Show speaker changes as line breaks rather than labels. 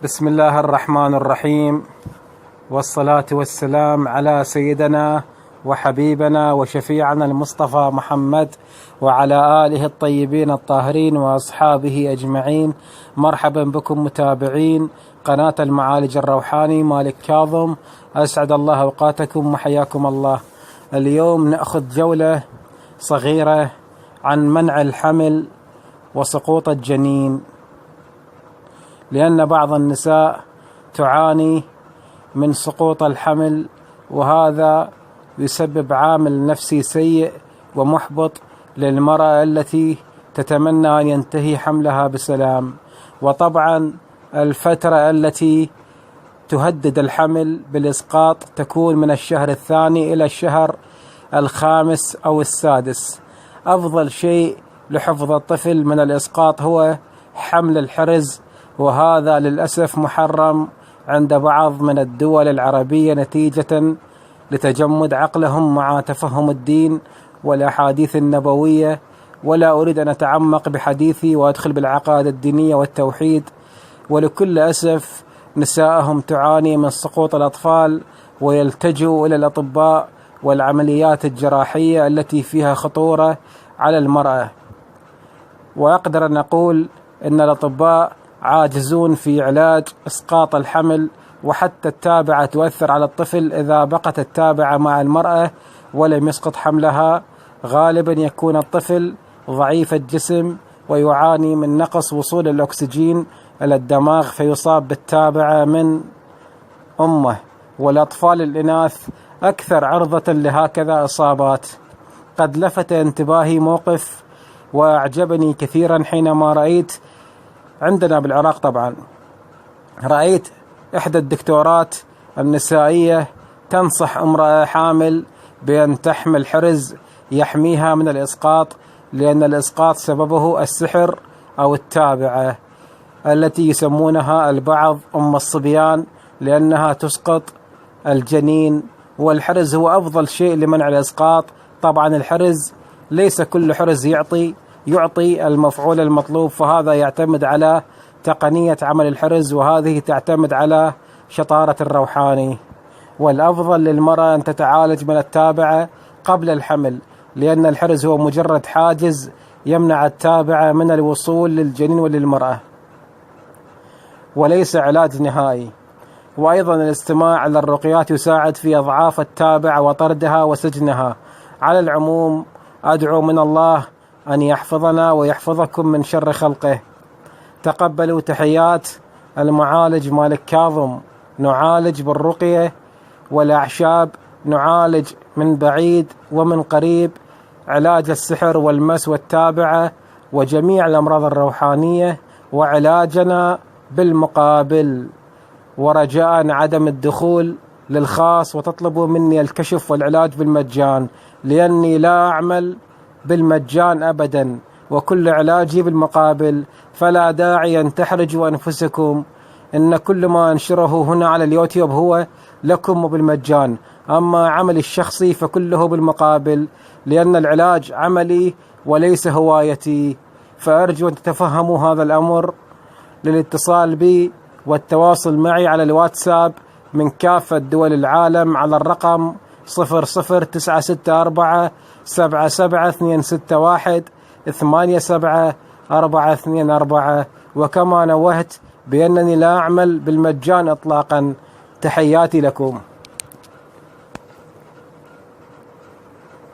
بسم الله الرحمن الرحيم، والصلاة والسلام على سيدنا وحبيبنا وشفيعنا المصطفى محمد وعلى آله الطيبين الطاهرين وأصحابه أجمعين. مرحبا بكم متابعين قناة المعالج الروحاني مالك كاظم، أسعد الله أوقاتكم وحياكم الله. اليوم نأخذ جولة صغيرة عن منع الحمل وسقوط الجنين، لأن بعض النساء تعاني من سقوط الحمل، وهذا يسبب عامل نفسي سيء ومحبط للمرأة التي تتمنى أن ينتهي حملها بسلام. وطبعا الفترة التي تهدد الحمل بالإسقاط تكون من الشهر الثاني إلى الشهر الخامس أو السادس. أفضل شيء لحفظ الطفل من الإسقاط هو حمل الحرز، وهذا للأسف محرم عند بعض من الدول العربية نتيجة لتجمد عقلهم مع تفهم الدين والأحاديث النبوية. ولا أريد أن أتعمق بحديثي وأدخل بالعقائد الدينية والتوحيد، ولكل أسف نساءهم تعاني من سقوط الأطفال ويلتجوا إلى الأطباء والعمليات الجراحية التي فيها خطورة على المرأة. وأقدر أن أقول أن الأطباء عاجزون في علاج إسقاط الحمل، وحتى التابعة تؤثر على الطفل. إذا بقت التابعة مع المرأة ولم يسقط حملها، غالبا يكون الطفل ضعيف الجسم ويعاني من نقص وصول الأكسجين إلى الدماغ، فيصاب بالتابعة من أمه. والأطفال الإناث أكثر عرضة لهكذا إصابات. قد لفت انتباهي موقف وأعجبني كثيرا حينما رأيت عندنا بالعراق، طبعا رأيت إحدى الدكتورات النسائية تنصح امرأة حامل بأن تحمل حرز يحميها من الإسقاط، لأن الإسقاط سببه السحر أو التابعة التي يسمونها البعض أم الصبيان، لأنها تسقط الجنين. والحرز هو أفضل شيء لمنع الإسقاط. طبعا الحرز ليس كل حرز يعطي المفعول المطلوب، فهذا يعتمد على تقنية عمل الحرز، وهذه تعتمد على شطارة الروحاني. والأفضل للمرأة أن تتعالج من التابعة قبل الحمل، لأن الحرز هو مجرد حاجز يمنع التابعة من الوصول للجنين وللمرأة، وليس علاج نهائي. وأيضا الاستماع على الرقيات يساعد في إضعاف التابعة وطردها وسجنها. على العموم أدعو من الله أن يحفظنا ويحفظكم من شر خلقه. تقبلوا تحيات المعالج مالك كاظم. نعالج بالرقية والأعشاب، نعالج من بعيد ومن قريب، علاج السحر والمس والتابعة وجميع الأمراض الروحانية، وعلاجنا بالمقابل، ورجاء عدم الدخول للخاص وتطلبوا مني الكشف والعلاج بالمجان، لأني لا أعمل بالمجان أبدا، وكل علاجي بالمقابل. فلا داعي أن تحرجوا أنفسكم، إن كل ما أنشره هنا على اليوتيوب هو لكم وبالمجان، أما عملي الشخصي فكله بالمقابل، لأن العلاج عملي وليس هوايتي. فأرجو أن تتفهموا هذا الأمر. للاتصال بي والتواصل معي على الواتساب من كافة دول العالم على الرقم 00-964-261-87-424. وكما نوهت بأنني لا أعمل بالمجان إطلاقا. تحياتي لكم.